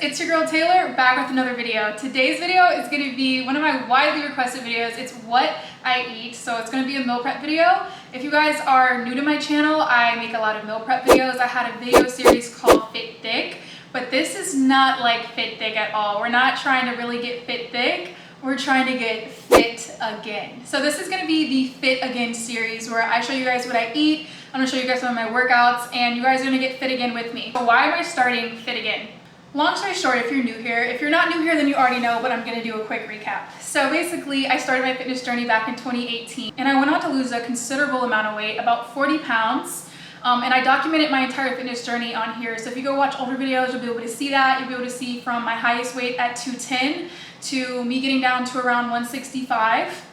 it's your girl Taylor back with another video. Today's video is going to be one of my widely requested videos. It's what I eat, so it's going to be a meal prep video. If you guys are new to my channel, I make a lot of meal prep videos. I had a video series called Fit Thick, but this is not like Fit Thick at all. We're not trying to really get fit thick. We're trying to get fit again. So this is going to be the Fit Again series where I show you guys what I eat. I'm going to show you guys some of my workouts, and you guys are going to get fit again with me. So why am I starting Fit Again? Long story short, if you're new here, if you're not new here, then you already know, but I'm going to do a quick recap. So basically, I started my fitness journey back in 2018, and I went on to lose a considerable amount of weight, about 40 pounds. And I documented my entire fitness journey on here. So if you go watch older videos, you'll be able to see that. You'll be able to see from my highest weight at 210 to me getting down to around 165.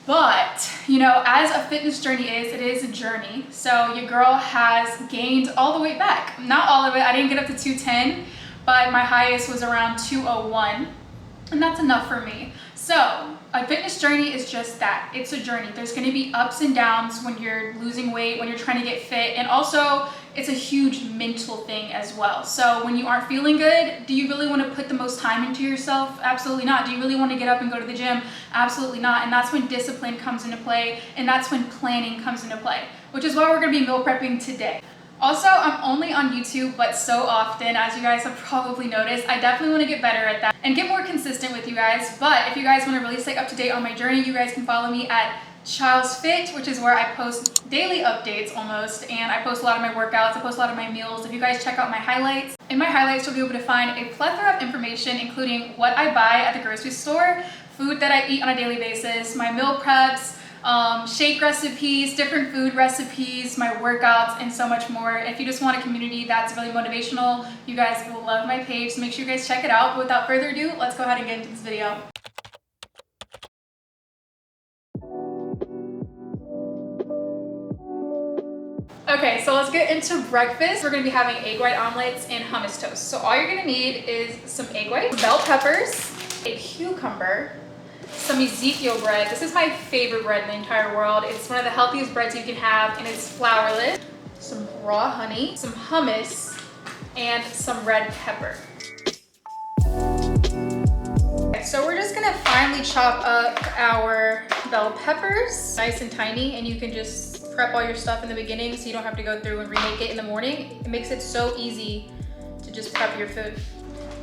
But, you know, as a fitness journey is, it is a journey. So your girl has gained all the weight back. Not all of it. I didn't get up to 210, but my highest was around 201. And that's enough for me. So a fitness journey is just that. It's a journey. There's going to be ups and downs when you're losing weight, when you're trying to get fit. And also, it's a huge mental thing as well. So when you aren't feeling good, do you really want to put the most time into yourself? Absolutely not. Do you really want to get up and go to the gym? Absolutely not. And that's when discipline comes into play. And that's when planning comes into play, which is why we're going to be meal prepping today. Also, I'm only on YouTube, but so often, as you guys have probably noticed, I definitely want to get better at that and get more consistent with you guys. But if you guys want to really stay up to date on my journey, you guys can follow me at Child's Fit, which is where I post daily updates almost, and I post a lot of my workouts, I post a lot of my meals. If you guys check out my highlights, in my highlights you'll be able to find a plethora of information, including what I buy at the grocery store, food that I eat on a daily basis, my meal preps, shake recipes, different food recipes, my workouts, and so much more. If you just want a community that's really motivational, you guys will love my page, so make sure you guys check it out. But without further ado, let's go ahead and get into this video. Okay, so let's get into breakfast. We're gonna be having egg white omelets and hummus toast. So all you're gonna need is some egg whites, bell peppers, a cucumber, some Ezekiel bread. This is my favorite bread in the entire world. It's one of the healthiest breads you can have, and it's flourless. Some raw honey, some hummus, and some red pepper. Okay, so we're just gonna finely chop up our bell peppers, nice and tiny, and you can just prep all your stuff in the beginning so you don't have to go through and remake it in the morning. It makes it so easy to just prep your food.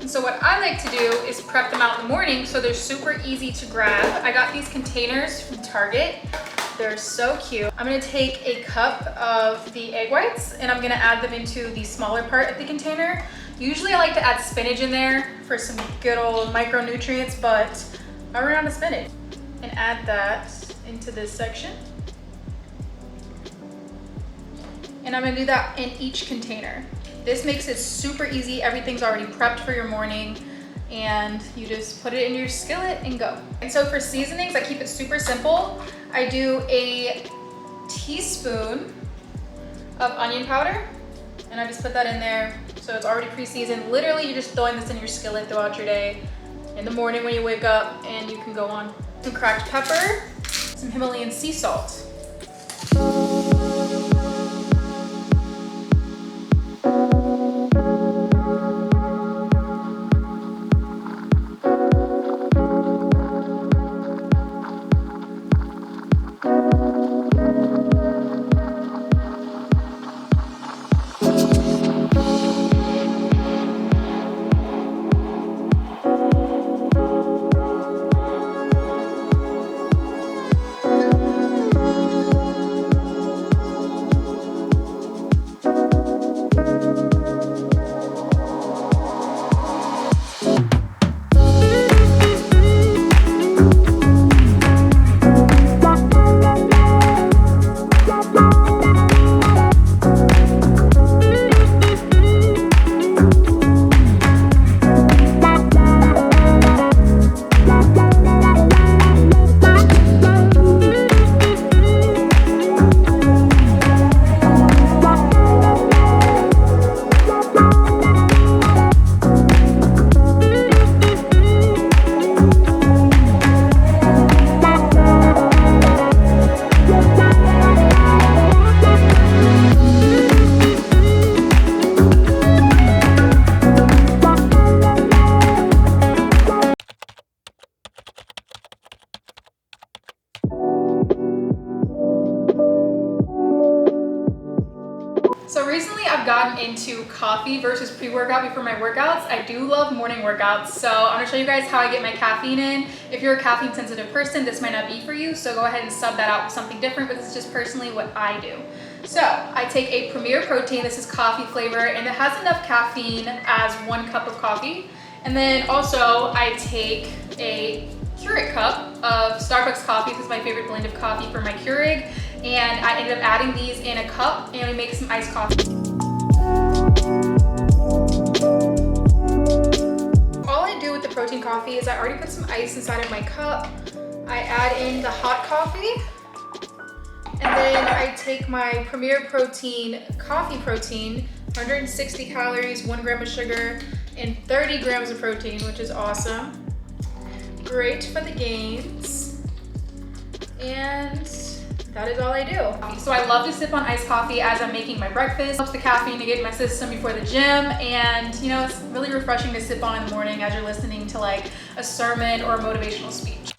And so what I like to do is prep them out in the morning so they're super easy to grab. I got these containers from Target. They're so cute. I'm gonna take a cup of the egg whites and I'm gonna add them into the smaller part of the container. Usually I like to add spinach in there for some good old micronutrients, but I ran out of spinach. And add that into this section. And I'm gonna do that in each container. This makes it super easy. Everything's already prepped for your morning, and you just put it in your skillet and go. And so for seasonings, I keep it super simple. I do a teaspoon of onion powder, and I just put that in there. So it's already pre-seasoned. Literally, you're just throwing this in your skillet throughout your day. In the morning when you wake up, and you can go on. Some cracked pepper, some Himalayan sea salt. coffee versus pre-workout before my workouts. I do love morning workouts, so I'm gonna show you guys how I get my caffeine in. If you're a caffeine sensitive person, this might not be for you, so go ahead and sub that out with something different, but this is just personally what I do. So I take a Premier Protein, this is coffee flavor, and it has enough caffeine as 1 cup of coffee. And then also I take a Keurig cup of Starbucks coffee. This is my favorite blend of coffee for my Keurig. And I ended up adding these in a cup and we make some iced coffee. All I do with the protein coffee is I already put some ice inside of my cup. I add in the hot coffee. And then I take my Premier Protein coffee protein, 160 calories, 1 gram of sugar, and 30 grams of protein, which is awesome. Great for the gains. And that is all I do. So I love to sip on iced coffee as I'm making my breakfast. Helps the caffeine to get in my system before the gym. And you know, it's really refreshing to sip on in the morning as you're listening to like a sermon or a motivational speech.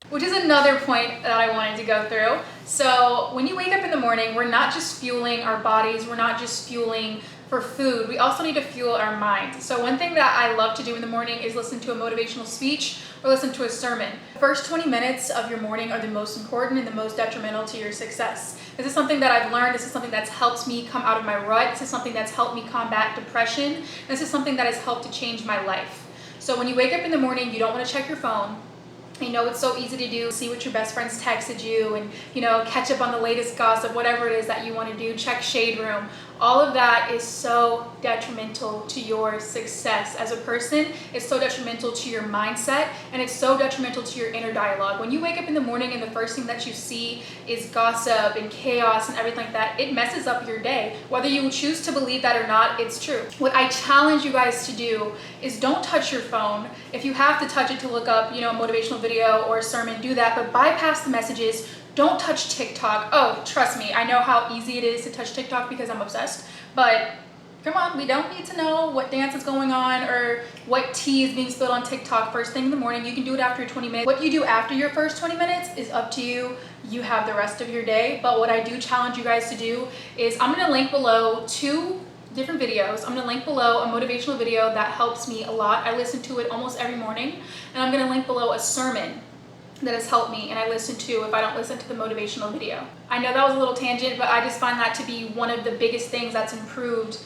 Which is another point that I wanted to go through. So when you wake up in the morning, we're not just fueling our bodies, we're not just fueling for food, we also need to fuel our minds. So one thing that I love to do in the morning is listen to a motivational speech or listen to a sermon. The first 20 minutes of your morning are the most important and the most detrimental to your success. This is something that I've learned. This is something that's helped me come out of my rut. This is something that's helped me combat depression. This is something that has helped to change my life. So when you wake up in the morning, you don't want to check your phone. I know it's so easy to do, see what your best friends texted you and, you know, catch up on the latest gossip, whatever it is that you want to do, check Shade Room. All of that is so detrimental to your success as a person. It's so detrimental to your mindset, and it's so detrimental to your inner dialogue. When you wake up in the morning and the first thing that you see is gossip and chaos and everything like that, it messes up your day. Whether you choose to believe that or not, it's true. What I challenge you guys to do is don't touch your phone. If you have to touch it to look up, you know, a motivational video or a sermon, do that, but bypass the messages. Don't touch TikTok. Oh, trust me, I know how easy it is to touch TikTok because I'm obsessed, but come on, we don't need to know what dance is going on or what tea is being spilled on TikTok first thing in the morning. You can do it after 20 minutes. What you do after your first 20 minutes is up to you. You have the rest of your day, but what I do challenge you guys to do is I'm gonna link below 2 different videos. I'm gonna link below a motivational video that helps me a lot. I listen to it almost every morning, and I'm gonna link below a sermon that has helped me and I listen to if I don't listen to the motivational video. I know that was a little tangent, but I just find that to be one of the biggest things that's improved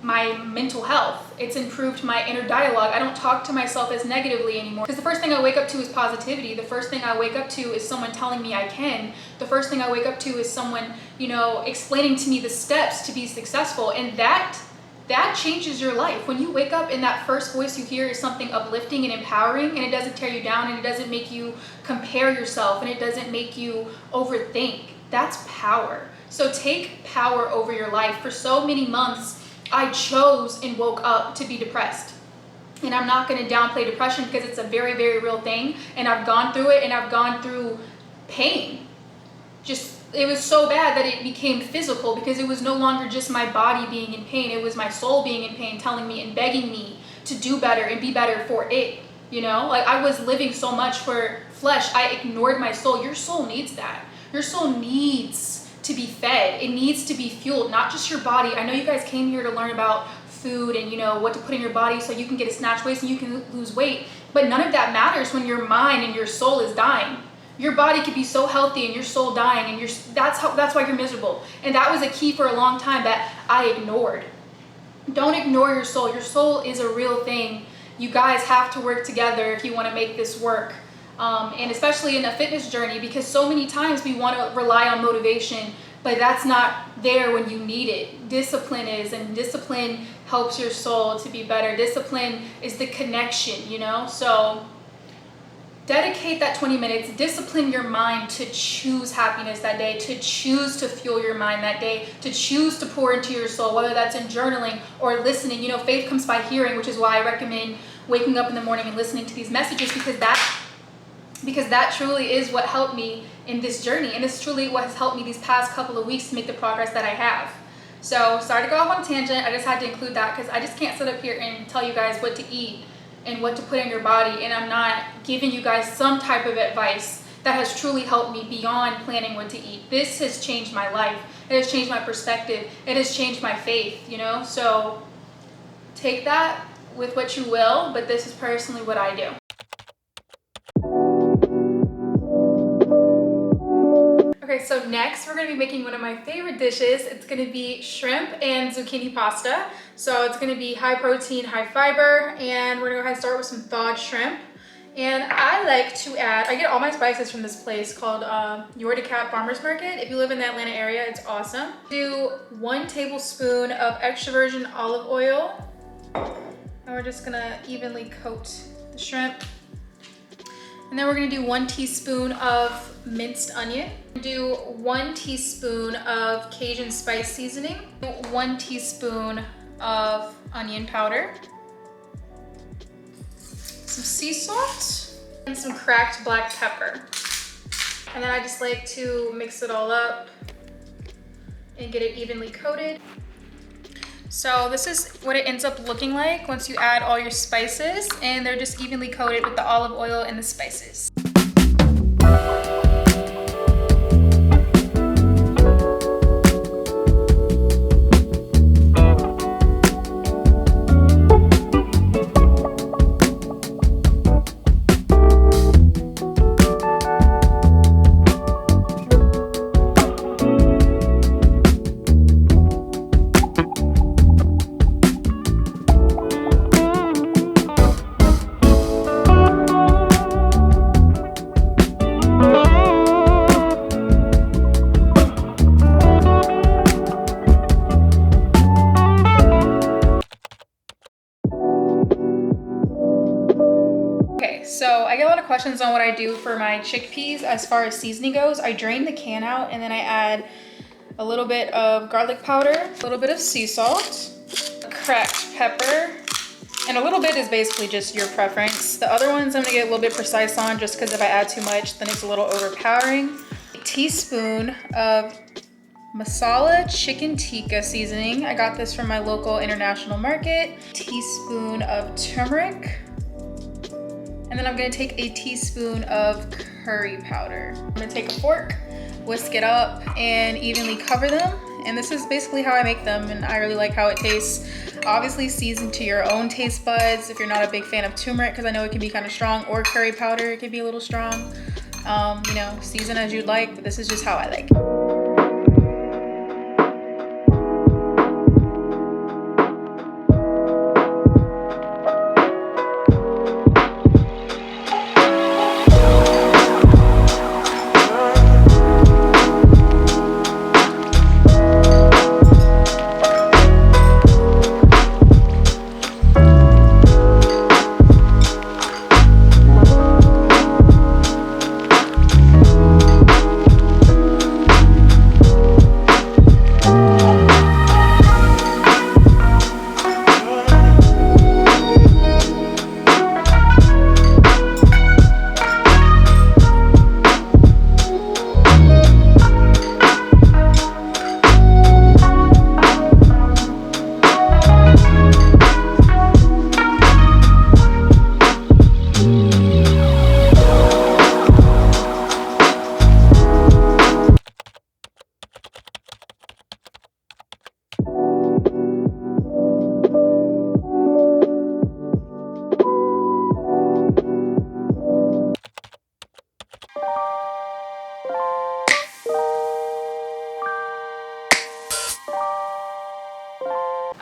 my mental health. It's improved my inner dialogue. I don't talk to myself as negatively anymore because the first thing I wake up to is positivity. The first thing I wake up to is someone telling me I can. The first thing I wake up to is someone, you know, explaining to me the steps to be successful, and that changes your life. When you wake up and that first voice you hear is something uplifting and empowering, and it doesn't tear you down, and it doesn't make you compare yourself, and it doesn't make you overthink, that's power. So take power over your life. For so many months, I chose and woke up to be depressed. And I'm not gonna downplay depression because it's a very, very real thing, and I've gone through it, and I've gone through pain. It was so bad that it became physical because it was no longer just my body being in pain. It was my soul being in pain, telling me and begging me to do better and be better for it. You know, like I was living so much for flesh. I ignored my soul. Your soul needs that. Your soul needs to be fed. It needs to be fueled, not just your body. I know you guys came here to learn about food and, you know, what to put in your body so you can get a snatch waist and you can lose weight. But none of that matters when your mind and your soul is dying. Your body could be so healthy and your soul dying, and that's why you're miserable. And that was a key for a long time that I ignored. Don't ignore your soul. Your soul is a real thing. You guys have to work together if you want to make this work. And especially in a fitness journey, because so many times we want to rely on motivation, but that's not there when you need it. Discipline is, and discipline helps your soul to be better. Discipline is the connection, you know? So dedicate that 20 minutes, discipline your mind to choose happiness that day, to choose to fuel your mind that day, to choose to pour into your soul, whether that's in journaling or listening. You know, faith comes by hearing, which is why I recommend waking up in the morning and listening to these messages, because that truly is what helped me in this journey, and it's truly what has helped me these past couple of weeks to make the progress that I have. So sorry to go off on a tangent. I just had to include that because I just can't sit up here and tell you guys what to eat and what to put in your body, and I'm not giving you guys some type of advice that has truly helped me beyond planning what to eat. This has changed my life. It has changed my perspective. It has changed my faith, you know? So take that with what you will, but this is personally what I do. Okay, so next we're gonna be making one of my favorite dishes. It's gonna be shrimp and zucchini pasta. So it's gonna be high protein, high fiber, and we're gonna go ahead and start with some thawed shrimp. And I like to add, I get all my spices from this place called Your DeKalb Farmers Market. If you live in the Atlanta area, it's awesome. Do 1 tablespoon of extra virgin olive oil. And we're just gonna evenly coat the shrimp. And then we're gonna do 1 teaspoon of minced onion. Do 1 teaspoon of Cajun spice seasoning. 1 teaspoon of onion powder. Some sea salt and some cracked black pepper. And then I just like to mix it all up and get it evenly coated. So this is what it ends up looking like once you add all your spices, and they're just evenly coated with the olive oil and the spices. So I get a lot of questions on what I do for my chickpeas as far as seasoning goes. I drain the can out and then I add a little bit of garlic powder, a little bit of sea salt, cracked pepper, and a little bit is basically just your preference. The other ones I'm gonna get a little bit precise on just because if I add too much, then it's a little overpowering. A teaspoon of masala chicken tikka seasoning. I got this from my local international market. Teaspoon of turmeric. And then I'm gonna take a teaspoon of curry powder. I'm gonna take a fork, whisk it up, and evenly cover them. And this is basically how I make them, and I really like how it tastes. Obviously season to your own taste buds if you're not a big fan of turmeric, because I know it can be kind of strong, or curry powder, it can be a little strong. You know, season as you'd like, but this is just how I like it.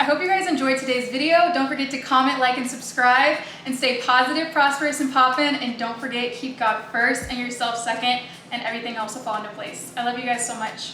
I hope you guys enjoyed today's video. Don't forget to comment, like, and subscribe, and stay positive, prosperous, and poppin'. And don't forget, keep God first and yourself second, and everything else will fall into place. I love you guys so much.